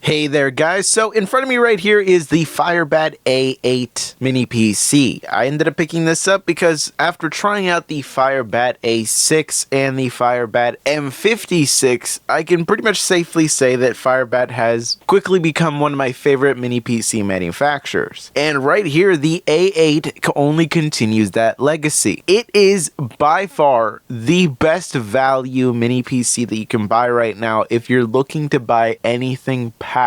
Hey there guys, so in front of me right here is the FIREBAT A8 mini PC. I ended up picking this up because after trying out the FIREBAT A6 and the FIREBAT M56, I can pretty much safely say that FIREBAT has quickly become one of my favorite mini PC manufacturers. And right here, the A8 only continues that legacy. It is by far the best value mini PC that you can buy right now if you're looking to buy anything past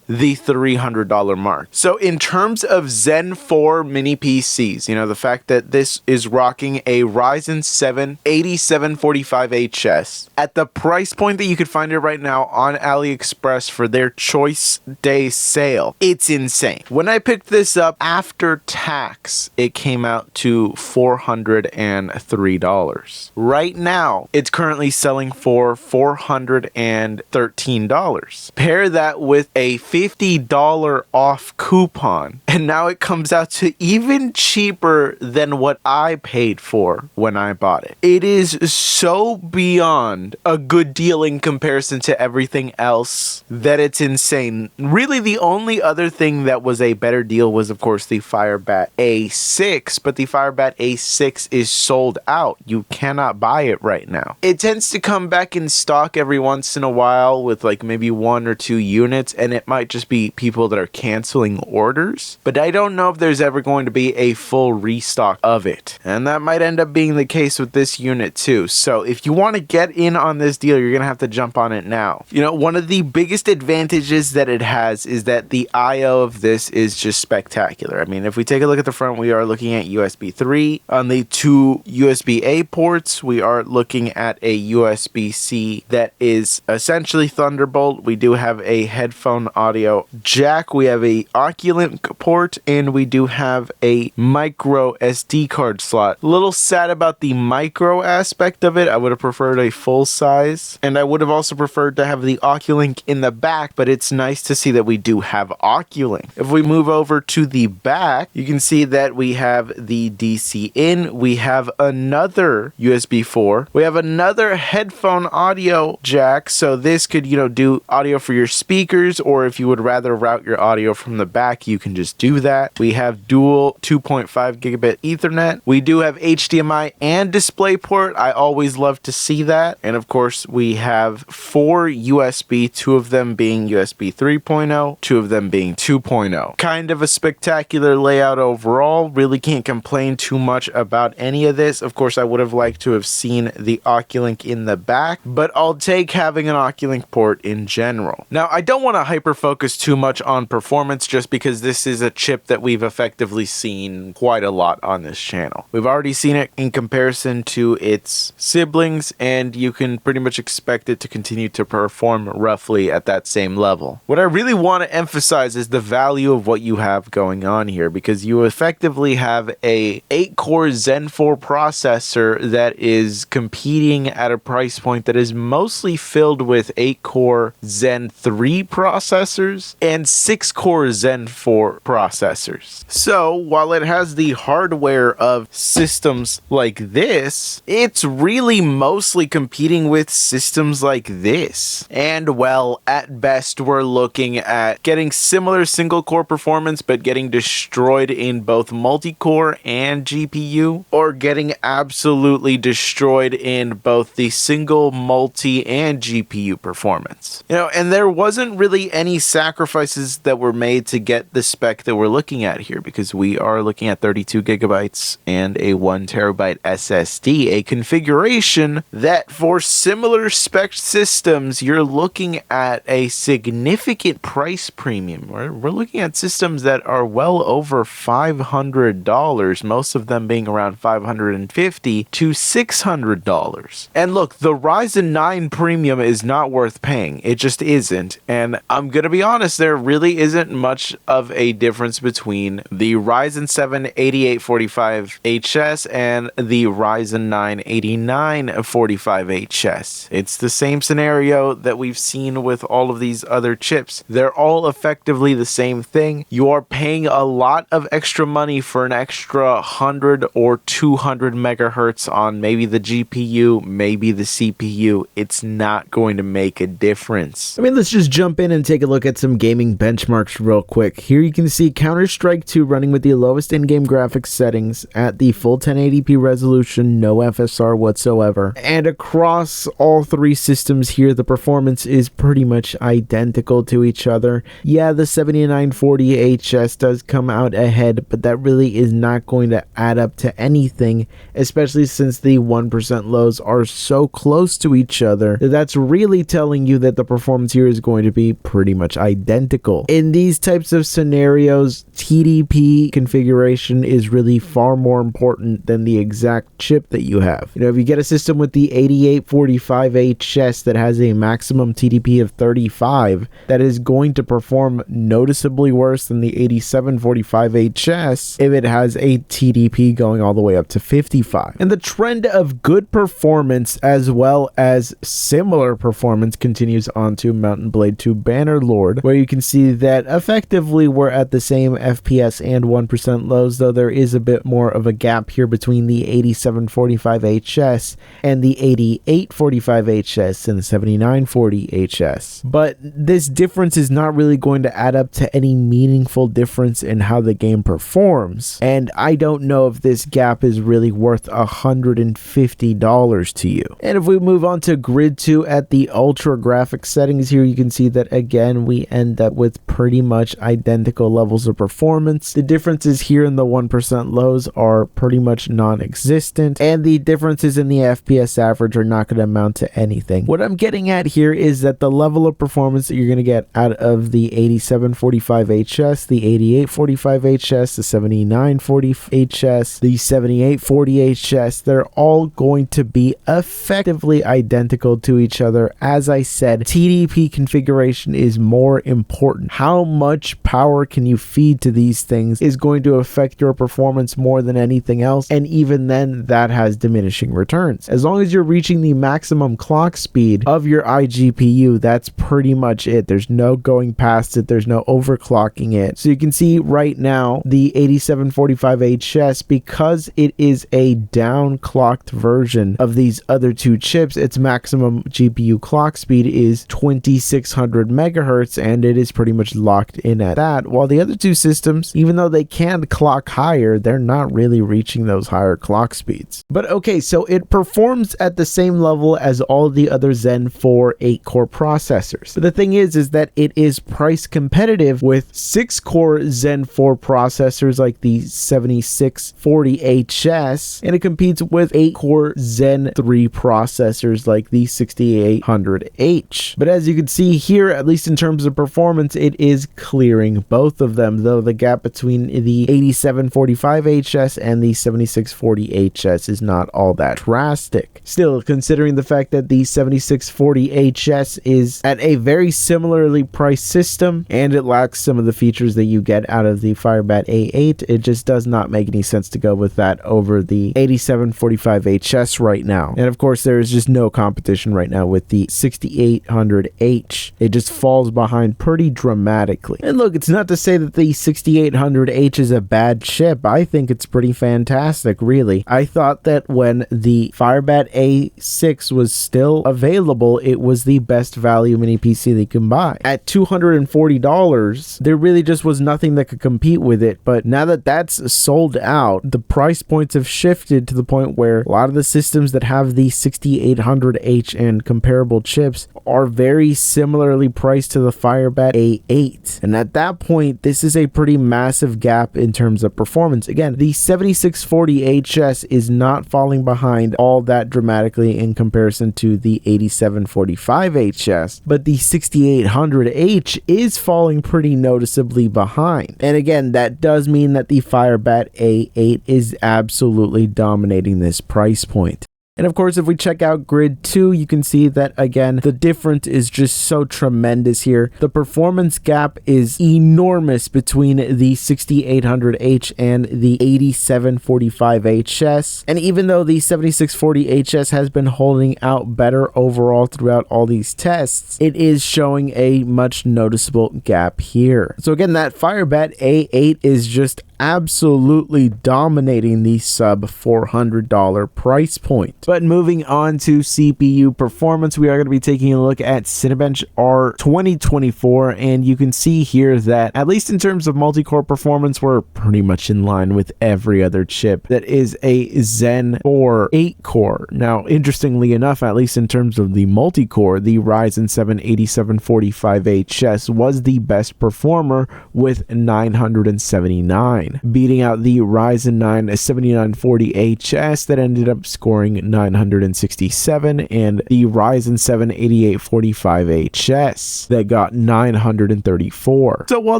the $300 mark. So in terms of Zen 4 mini PCs, you know, the fact that this is rocking a Ryzen 7 8745HS at the price point that you could find it right now on AliExpress for their Choice Day sale, it's insane. When I picked this up after tax, it came out to $403. Right now, it's currently selling for $413. Pair that with a $50 off coupon, and now it comes out to even cheaper than what I paid for when I bought it. It is so beyond a good deal in comparison to everything else that it's insane. Really, the only other thing that was a better deal was, of course, the FIREBAT A6, but the FIREBAT A6 is sold out. You cannot buy it right now. It tends to come back in stock every once in a while with like maybe 1 or 2 units, and it might just be people that are canceling orders, but I don't know if there's ever going to be a full restock of it, and that might end up being the case with this unit too. So if you want to get in on this deal, you're gonna have to jump on it now. You know, one of the biggest advantages that it has is that the I/O of this is just spectacular. I mean, if we take a look at the front, we are looking at USB 3 on the 2 USB-A ports. We are looking at a USB-C that is essentially Thunderbolt. We do have a headphone audio jack, we have a Oculink port, and we do have a micro SD card slot. A little sad about the micro aspect of it. I would have preferred a full size, and I would have also preferred to have the Oculink in the back, but it's nice to see that we do have Oculink. If we move over to the back, you can see that we have the DC in, we have another USB 4, we have another headphone audio jack, so this could, you know, do audio for your speakers, or if you would rather route your audio from the back, you can just do that. We have dual 2.5 gigabit Ethernet. We do have HDMI and DisplayPort. I always love to see that. And of course, we have 4 USB, 2 of them being USB 3.0, 2 of them being 2.0. Kind of a spectacular layout overall. Really can't complain too much about any of this. Of course, I would have liked to have seen the Oculink in the back, but I'll take having an Oculink port in general. Now, I don't want to hyper focus too much on performance just because this is a chip that we've effectively seen quite a lot on this channel. We've already seen it in comparison to its siblings, and you can pretty much expect it to continue to perform roughly at that same level. What I really want to emphasize is the value of what you have going on here, because you effectively have a 8-core Zen 4 processor that is competing at a price point that is mostly filled with 8-core Zen 3 processors and 6-core Zen 4 processors. So while it has the hardware of systems like this, it's really mostly competing with systems like this. And well, at best, we're looking at getting similar single-core performance, but getting destroyed in both multi-core and GPU, or getting absolutely destroyed in both the single, multi, and GPU performance. You know, and there wasn't really any sacrifices that were made to get the spec that we're looking at here, because we are looking at 32 gigabytes and a 1 terabyte SSD, a configuration that for similar spec systems, you're looking at a significant price premium. We're looking at systems that are well over $500, most of them being around $550 to $600. And look, the Ryzen 9 premium is not worth paying. It just isn't. And I'm gonna be honest, there really isn't much of a difference between the Ryzen 7 8845HS and the Ryzen 9 8945HS. It's the same scenario that we've seen with all of these other chips. They're all effectively the same thing. You are paying a lot of extra money for an extra 100 or 200 megahertz on maybe the GPU, maybe the CPU. It's not going to make a difference. I mean, let's just jump in and take a look at some gaming benchmarks real quick. Here you can see Counter-Strike 2 running with the lowest in-game graphics settings at the full 1080p resolution, no FSR whatsoever. And across all three systems here, the performance is pretty much identical to each other. Yeah, the 7940 HS does come out ahead, but that really is not going to add up to anything, especially since the 1% lows are so close to each other. That's really telling you that the performance here is going to be pretty much identical. In these types of scenarios, TDP configuration is really far more important than the exact chip that you have. You know, if you get a system with the 8845 HS that has a maximum TDP of 35, that is going to perform noticeably worse than the 8745 HS if it has a TDP going all the way up to 55. And the trend of good performance as well as similar performance continues on to Mountain Blade 2 Bannerlord, where you can see that effectively we're at the same FPS and 1% lows, though there is a bit more of a gap here between the 8745 HS and the 8845 HS and the 7940 HS. But this difference is not really going to add up to any meaningful difference in how the game performs, and I don't know if this gap is really worth $150 to you. And if we move on to Grid 2 at the ultra graphics settings here, you can see that again we end up with pretty much identical levels of performance. The differences here in the 1% lows are pretty much non-existent, and the differences in the FPS average are not going to amount to anything. What I'm getting at here is that the level of performance that you're going to get out of the 8745 HS, the 8845 HS, the 7940 HS, the 7840 HS, they're all going to be effectively identical to each other. As I said, TDP configuration is more important. How much power can you feed to these things is going to affect your performance more than anything else, and even then that has diminishing returns. As long as you're reaching the maximum clock speed of your iGPU, that's pretty much it. There's no going past it, there's no overclocking it. So you can see right now the 8745 HS, because it is a downclocked version of these other two chips, its maximum GPU clock speed is 2600 megahertz, and it is pretty much locked in at that, while the other two systems, even though they can clock higher, they're not really reaching those higher clock speeds. But okay, so it performs at the same level as all the other Zen 4 8-core processors. But the thing is that it is price competitive with 6-core Zen 4 processors like the 7640 HS, and it competes with 8-core Zen 3 processors like the 6800H. But as you can see here, at least in terms of performance, it is clearing both of them, though the gap between the 8745 HS and the 7640 HS is not all that drastic. Still, considering the fact that the 7640 HS is at a very similarly priced system and it lacks some of the features that you get out of the FIREBAT A8, it just does not make any sense to go with that over the 8745 HS right now. And of course, there is just no competition right now with the 6800H. It just falls behind pretty dramatically. And look, it's not to say that the 6800H is a bad chip. I think it's pretty fantastic, really. I thought that when the FIREBAT A6 was still available, it was the best value mini PC that you can buy. At $240, there really just was nothing that could compete with it. But now that that's sold out, the price points have shifted to the point where a lot of the systems that have the 6800H and comparable chips are very similarly priced to the FIREBAT A8. And at that point, this is a pretty massive gap in terms of performance. Again, the 7640 HS is not falling behind all that dramatically in comparison to the 8745 HS, but the 6800H is falling pretty noticeably behind. And again, that does mean that the FIREBAT A8 is absolutely dominating this price point. And of course, if we check out Grid 2, you can see that, again, the difference is just so tremendous here. The performance gap is enormous between the 6800H and the 8745 HS. And even though the 7640 HS has been holding out better overall throughout all these tests, it is showing a much noticeable gap here. So again, that FIREBAT A8 is just absolutely dominating the sub $400 price point. But moving on to CPU performance, we are going to be taking a look at Cinebench R 2024, and you can see here that at least in terms of multi-core performance, we're pretty much in line with every other chip that is a Zen 4 8-core. Now, interestingly enough, at least in terms of the multi-core, the Ryzen 7 8745HS was the best performer with 979, beating out the Ryzen 9 7940HS that ended up scoring 967, and the Ryzen 7 8845HS that got 934. So while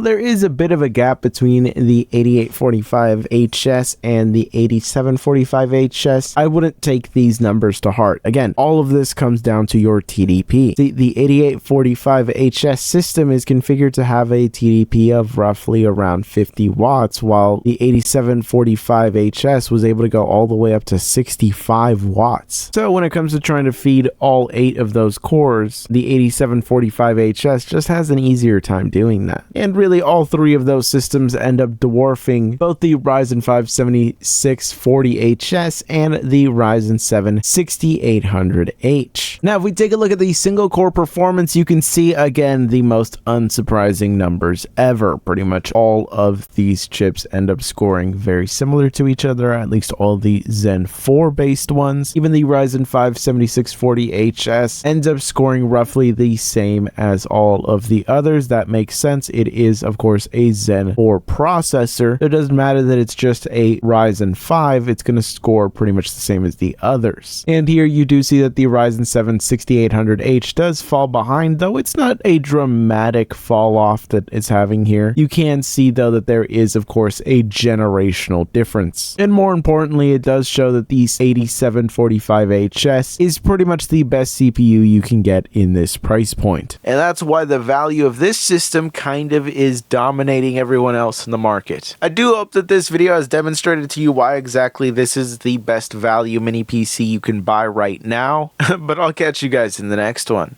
there is a bit of a gap between the 8845HS and the 8745HS, I wouldn't take these numbers to heart. Again, all of this comes down to your TDP. The 8845HS system is configured to have a TDP of roughly around 50 watts, while the 8745HS was able to go all the way up to 65 watts. So when it comes to trying to feed all 8 of those cores, the 8745HS just has an easier time doing that. And really all 3 of those systems end up dwarfing both the Ryzen 5 7640HS and the Ryzen 7 6800H. Now if we take a look at the single core performance, you can see again the most unsurprising numbers ever. Pretty much all of these chips end up scoring very similar to each other, at least all the Zen 4 based ones. Even the Ryzen 5 7640HS ends up scoring roughly the same as all of the others. That makes sense. It is of course a Zen 4 processor. It doesn't matter that it's just a Ryzen 5, it's going to score pretty much the same as the others. And here you do see that the Ryzen 7 6800H does fall behind, though it's not a dramatic fall off that it's having here. You can see though that there is of course a generational difference. And more importantly, it does show that the 8745HS is pretty much the best CPU you can get in this price point. And that's why the value of this system kind of is dominating everyone else in the market. I do hope that this video has demonstrated to you why exactly this is the best value mini PC you can buy right now, but I'll catch you guys in the next one.